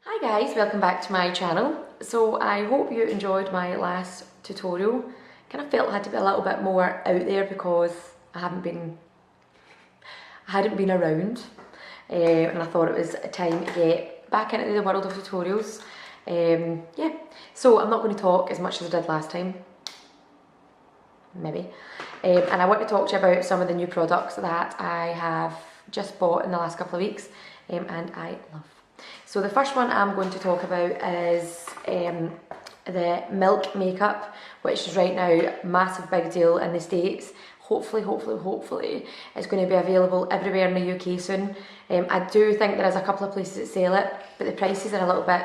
Hi guys, welcome back to my channel. So I hope you enjoyed my last tutorial. Kind of felt I had to be a little bit more out there because I hadn't been around, and I thought it was time to get back into the world of tutorials. Yeah, so I'm not going to talk as much as I did last time, maybe. And I want to talk to you about some of the new products that I have just bought in the last couple of weeks, and I love. So the first one I'm going to talk about is the Milk makeup, which is right now a massive big deal in the States. Hopefully it's going to be available everywhere in the UK soon. I do think there is a couple of places that sell it, but the prices are a little bit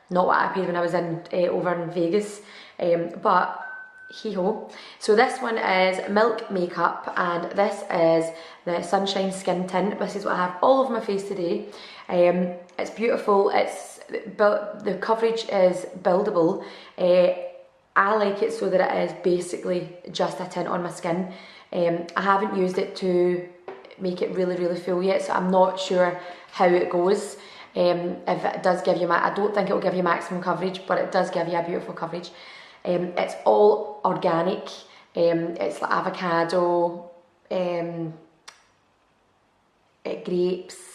not what I paid when I was in over in Vegas, but hee-ho. So this one is Milk makeup, and this is the Sunshine Skin Tint. This is what I have all over my face today. It's beautiful. The coverage is buildable. I like it so that it is basically just a tint on my skin. I haven't used it to make it really full yet, so I'm not sure how it goes. If it does give you, I don't think it will give you maximum coverage, but it does give you a beautiful coverage. It's all organic. It's like avocado, grapes.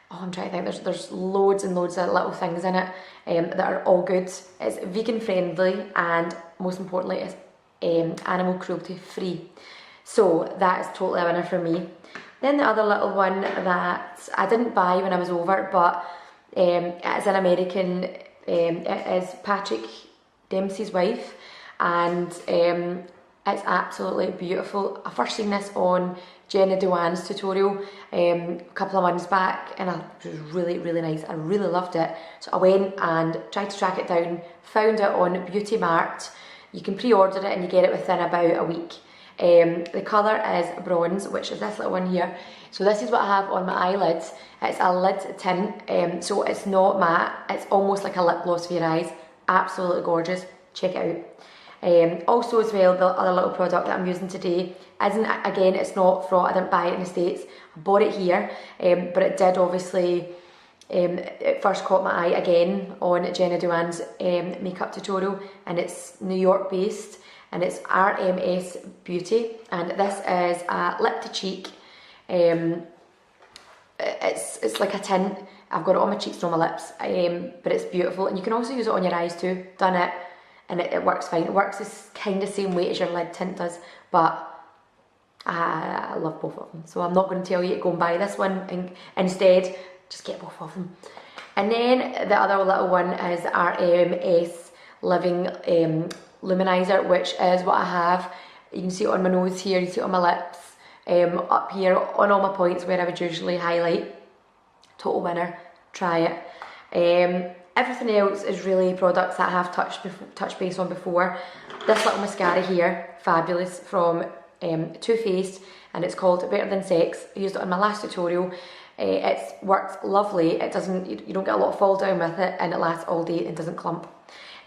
Oh, I'm trying to think. There's loads and loads of little things in it that are all good. It's vegan friendly, and most importantly, it's animal cruelty free. So that is totally a winner for me. Then the other little one that I didn't buy when I was over, but it's an American. It is Patrick Dempsey's wife, and it's absolutely beautiful. I first seen this on Jenna Dewan's tutorial a couple of months back, and it was really nice. I really loved it, so I went and tried to track it down, found it on Beauty Mart. You can pre-order it and you get it within about a week. The colour is bronze, which is this little one here. So this is what I have on my eyelids. It's a lid tint, so it's not matte, it's almost like a lip gloss for your eyes. Absolutely gorgeous, check it out. Also as well, the other little product that I'm using today isn't, again, it's not from, I didn't buy it in the States, I bought it here, but it did obviously, it first caught my eye again on Jenna Dewan's makeup tutorial, and it's New York based, and it's RMS Beauty, and this is a lip to cheek. It's like a tint. I've got it on my cheeks and on my lips, but it's beautiful, and you can also use it on your eyes too. Done it, and it works fine. It works the kind of same way as your lid tint does, but I love both of them, so I'm not going to tell you to go and buy this one. Instead, just get both of them. And then the other little one is RMS Living Luminizer, which is what I have. You can see it on my nose here, you see it on my lips, up here on all my points where I would usually highlight. Total winner, try it. Everything else is really products that I have touched base on before. This little mascara here, fabulous, from Too Faced, and it's called Better Than Sex. I used it on my last tutorial. It works lovely. It doesn't, you don't get a lot of fall down with it, and it lasts all day and doesn't clump.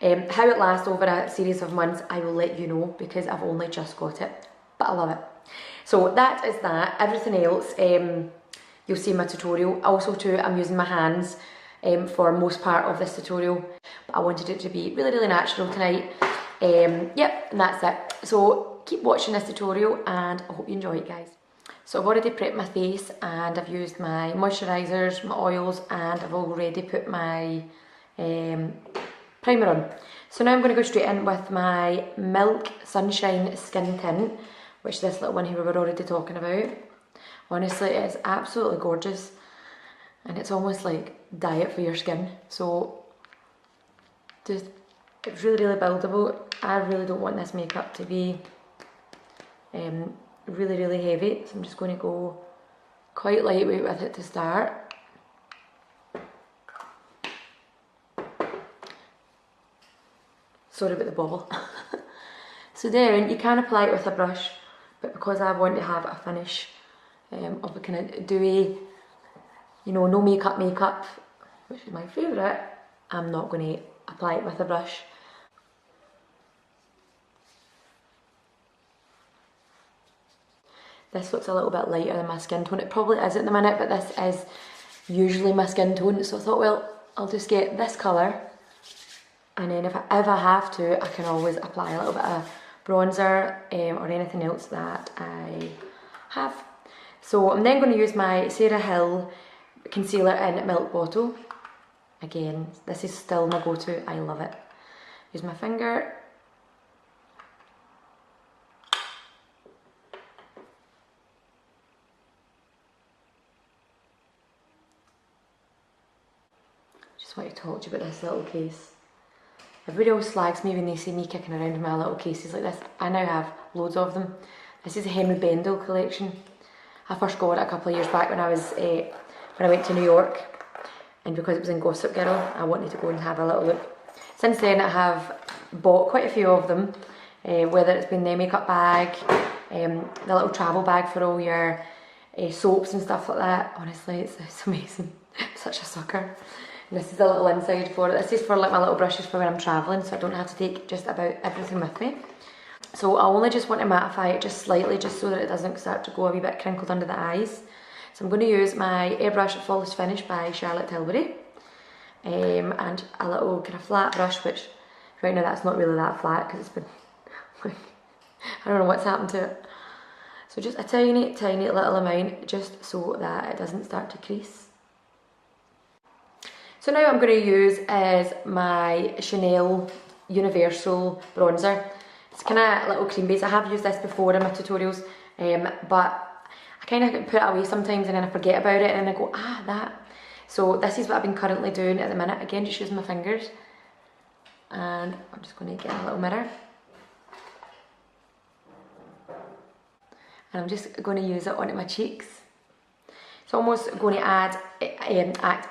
How it lasts over a series of months, I will let you know, because I've only just got it, but I love it. So that is that. Everything else, you'll see in my tutorial. Also too, I'm using my hands for most part of this tutorial, but I wanted it to be really natural tonight. Yep, and that's it. So keep watching this tutorial, and I hope you enjoy it, guys. So I've already prepped my face, and I've used my moisturisers, my oils, and I've already put my primer on. So now I'm going to go straight in with my Milk Sunshine Skin Tint, which is this little one here we were already talking about. Honestly, it's absolutely gorgeous, and it's almost like diet for your skin. So just, it's really buildable. I really don't want this makeup to be really heavy, so I'm just going to go quite lightweight with it to start. Sorry about the bobble. So then you can apply it with a brush, but because I want to have a finish of a kind of dewy, you know, no makeup, which is my favourite, I'm not going to apply it with a brush. This looks a little bit lighter than my skin tone. It probably is at the minute, but this is usually my skin tone, so I thought, well, I'll just get this colour, and then if I ever have to, I can always apply a little bit of bronzer or anything else that I have. So I'm then going to use my Sara Hill concealer in milk bottle. Again, this is still my go-to, I love it. Use my finger. Just want to talk to you about this little case. Everybody always slags me when they see me kicking around in my little cases like this. I now have loads of them. This is a Henry Bendel collection. I first got it a couple of years back when I was when I went to New York, and because it was in Gossip Girl, I wanted to go and have a little look. Since then, I have bought quite a few of them, whether it's been the makeup bag, the little travel bag for all your soaps and stuff like that. Honestly, it's amazing. I'm such a sucker. And this is a little inside for it. This is for like my little brushes for when I'm travelling, so I don't have to take just about everything with me. So I only just want to mattify it just slightly, just so that it doesn't start to go a wee bit crinkled under the eyes. So I'm going to use my Airbrush Flawless Finish by Charlotte Tilbury, and a little kind of flat brush, which right now that's not really that flat because it's been, I don't know what's happened to it. So just a tiny, tiny little amount, just so that it doesn't start to crease. So now I'm going to use is my Chanel Universal bronzer. It's kind of a little cream base. I have used this before in my tutorials, but I kind of put it away sometimes and then I forget about it and then I go, ah, that. So this is what I've been currently doing at the minute. Again, just using my fingers. And I'm just going to get a little mirror. And I'm just going to use it onto my cheeks. It's almost going to act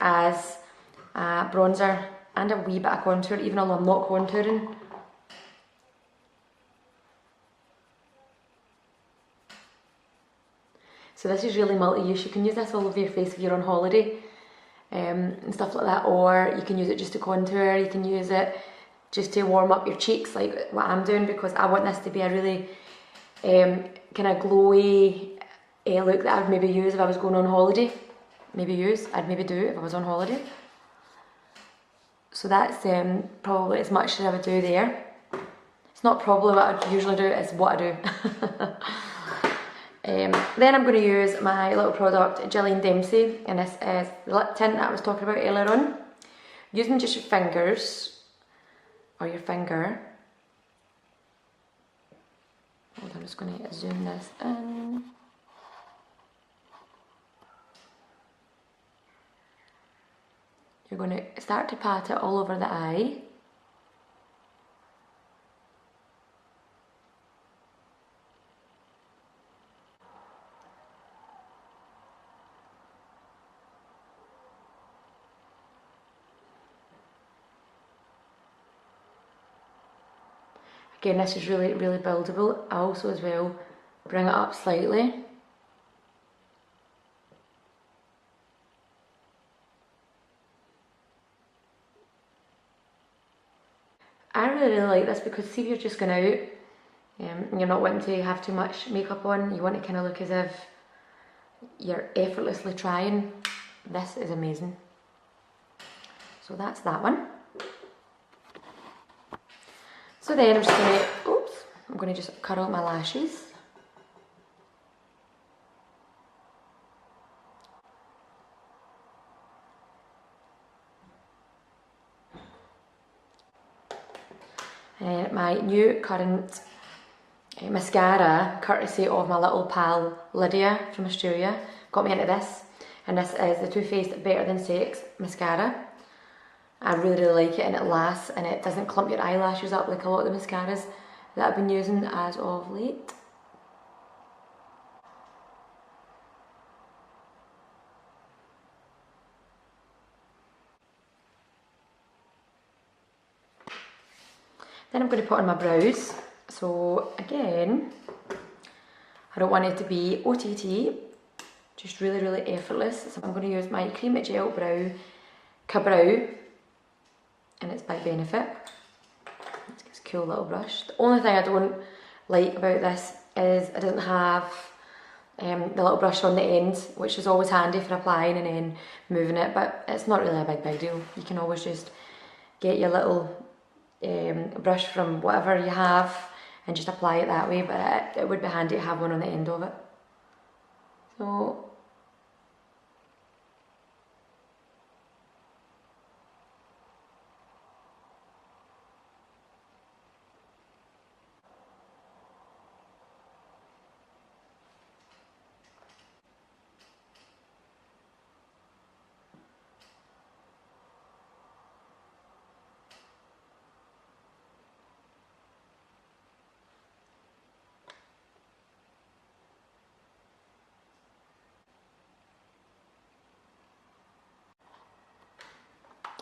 as a bronzer and a wee bit of contour, even though I'm not contouring. So this is really multi-use. You can use this all over your face if you're on holiday and stuff like that, or you can use it just to contour, you can use it just to warm up your cheeks like what I'm doing, because I want this to be a really kind of glowy look that I would maybe use if I was going on holiday. I'd maybe do if I was on holiday. So that's probably as much as I would do there. It's not probably what I'd usually do, it's what I do. Then I'm going to use my little product, Jillian Dempsey, and this is the lip tint that I was talking about earlier on. Using just your fingers, or your finger. Hold on, I'm just going to zoom this in. You're going to start to pat it all over the eye. Again, this is really, really buildable. I also as well bring it up slightly. I really, really like this because see if you're just going out and you're not wanting to have too much makeup on, you want to kind of look as if you're effortlessly trying. This is amazing. So that's that one. So then I'm just going to just curl my lashes. And my new current mascara, courtesy of my little pal Lydia from Australia, got me into this. And this is the Too Faced Better Than Sex mascara. I really, really like it, and it lasts and it doesn't clump your eyelashes up like a lot of the mascaras that I've been using as of late. Then I'm going to put on my brows. So again, I don't want it to be OTT, just really, really effortless. So I'm going to use my Cream Gel Brow Ka-Brow, and it's by Benefit. It's a cool little brush. The only thing I don't like about this is it doesn't have the little brush on the end, which is always handy for applying and then moving it, but it's not really a big deal. You can always just get your little brush from whatever you have and just apply it that way, but it would be handy to have one on the end of it. So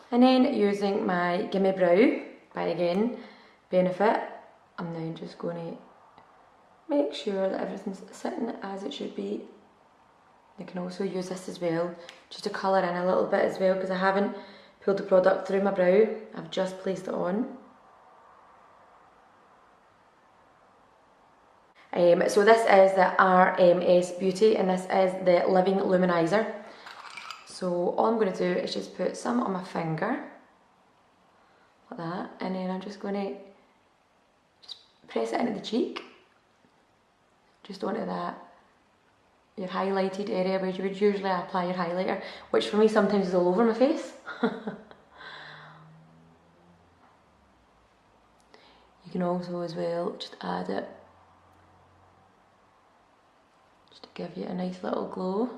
and then using my Gimme Brow by again Benefit, I'm now just going to make sure that everything's sitting as it should be. You can also use this as well, just to colour in a little bit as well, because I haven't pulled the product through my brow, I've just placed it on. So this is the RMS Beauty, and this is the Living Luminizer. So all I'm going to do is just put some on my finger, like that, and then I'm just going to just press it into the cheek, just onto that, your highlighted area where you would usually apply your highlighter, which for me sometimes is all over my face. You can also as well just add it, just to give you a nice little glow.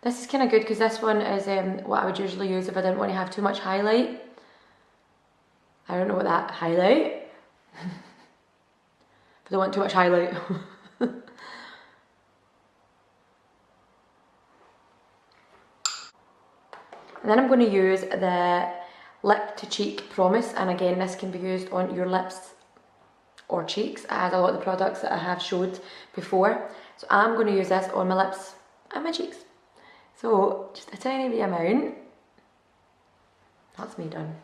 This is kind of good because this one is what I would usually use if I didn't want to have too much highlight. I don't know what that highlight. If I don't want too much highlight. And then I'm going to use the Lip to Cheek Promise, and again this can be used on your lips or cheeks, as a lot of the products that I have showed before. So I'm going to use this on my lips and my cheeks. So just a tiny wee amount. That's me done.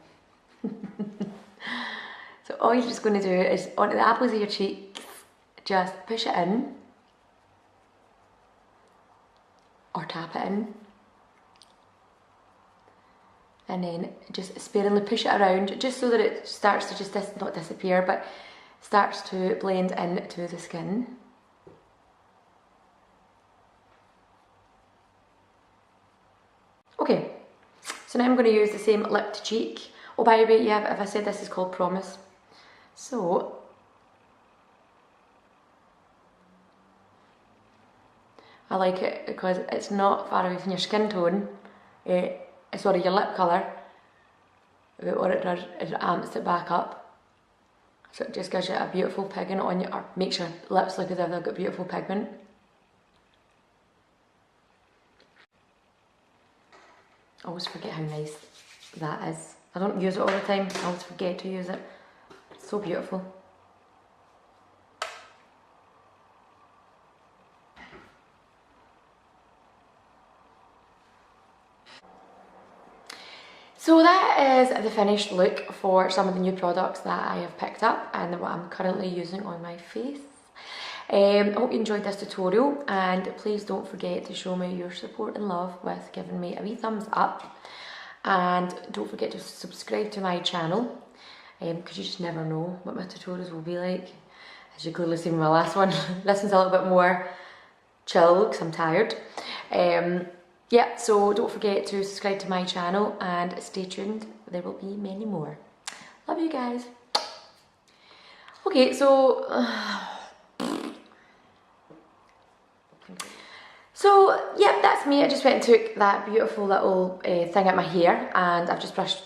So all you're just going to do is onto the apples of your cheeks, just push it in or tap it in, and then just sparingly push it around, just so that it starts to just not disappear, but starts to blend into the skin. Okay, so now I'm going to use the same lip to cheek. Oh, by the way, yeah, if I said this is called Promise. So I like it because it's not far away from your skin tone, sorry, your lip colour. What it does is it amps it back up. So it just gives you a beautiful pigment on your, or makes your lips look as if they've got beautiful pigment. I always forget how nice that is. I don't use it all the time, I always forget to use it. It's so beautiful. So that is the finished look for some of the new products that I have picked up and what I'm currently using on my face. I hope you enjoyed this tutorial, and please don't forget to show me your support and love with giving me a wee thumbs up, and don't forget to subscribe to my channel because you just never know what my tutorials will be like. As you clearly seen in my last one, this one's a little bit more chill because I'm tired. Yeah, so don't forget to subscribe to my channel and stay tuned, there will be many more. Love you guys. Okay, so yeah, that's me. I just went and took that beautiful little thing out my hair, and I've just brushed